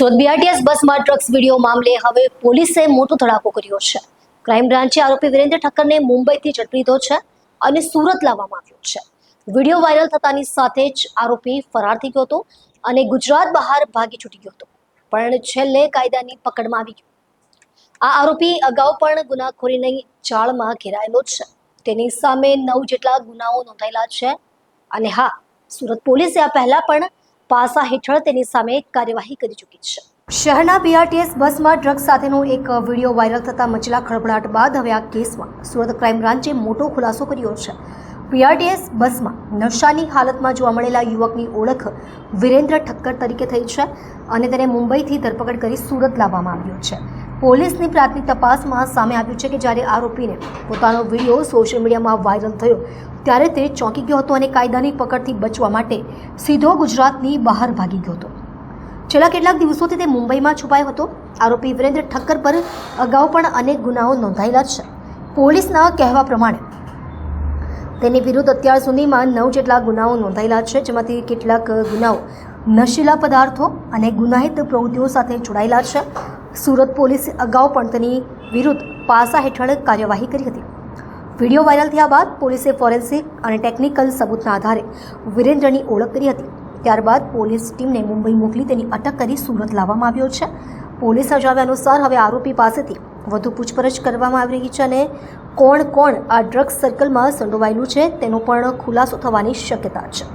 Surat BRTS બસમાં drugs video મામલે હવે પોલીસે મોટો ધડાકો કર્યો છે। ક્રાઇમ બ્રાન્ચે આરોપી વિરેન્દ્ર ઠક્કરને મુંબઈથી ઝડપી લીધો છે અને સુરત લાવવામાં આવ્યો છે। વિડીયો વાયરલ થતાની સાથે જ આરોપી ફરાર થઈ ગયો હતો અને ગુજરાત બહાર ભાગી છૂટી ગયો હતો, પણ છેલ્લે કાયદાની પકડમાં આવી ગયો। આ આરોપી અગાઉ પણ ગુનાખોરીની જાળમાં ઘેરાયેલો છે। તેની સામે 9 જેટલા ગુનાઓ નોંધાયેલા છે અને હા, સુરત પોલીસે આ પહેલા પણ પાસા હેઠળ તેની સામે કાર્યવાહી કરી ચૂકી છે। શહેરના બીઆરટીએસ બસમાં ડ્રગ્સ સાથેનો એક વિડીયો વાયરલ થતા મચેલા ખળભળાટ બાદ હવે આ કેસમાં સુરત ક્રાઇમ બ્રાન્ચે મોટો ખુલાસો કર્યો છે। બીઆરટીએસ બસમાં નશાની હાલતમાં જોવા મળેલા યુવકની ઓળખ વિરેન્દ્ર ઠક્કર તરીકે થઈ છે અને તેને મુંબઈથી ધરપકડ કરી સુરત લાવવામાં આવ્યો છે। પોલીસની પ્રાથમિક તપાસમાં સામે આવ્યું છે કે જ્યારે આરોપીને પોતાનો વિડીયો સોશિયલ મીડિયામાં વાયરલ થયો ત્યારે તે ચોંકી ગયો હતો અને કાયદાની પકડથી બચવા માટે સીધો ગુજરાતની બહાર ભાગી ગયો હતો। છેલ્લા કેટલાક દિવસોથી તે મુંબઈમાં છુપાયો હતો। આરોપી વિરેન્દ્ર ઠક્કર પર અગાઉ પણ અનેક ગુનાઓ નોંધાયેલા છે। પોલીસના કહેવા પ્રમાણે તેની વિરુદ્ધ અત્યાર સુધીમાં 9 જેટલા ગુનાઓ નોંધાયેલા છે, જેમાંથી કેટલાક ગુનાઓ નશીલા પદાર્થો અને ગુનાહિત પ્રવૃત્તિઓ સાથે જોડાયેલા છે। સુરત પોલીસે અગાઉ પણ તેની વિરુદ્ધ પાસા હેઠળ કાર્યવાહી કરી હતી। વિડીયો વાયરલ થયા બાદ પોલીસે ફોરેન્સિક અને ટેકનિકલ સબૂતના આધારે વિરેન્દ્રની ઓળખ કરી હતી। ત્યારબાદ પોલીસ ટીમને મુંબઈ મોકલી તેની અટક કરી સુરત લાવવામાં આવ્યો છે। પોલીસના જણાવ્યા અનુસાર હવે આરોપી પાસેથી વધુ પૂછપરછ કરવામાં આવી રહી છે અને કોણ આ ડ્રગ્સ સર્કલમાં સંડોવાયેલું છે તેનો પણ ખુલાસો થવાની શક્યતા છે।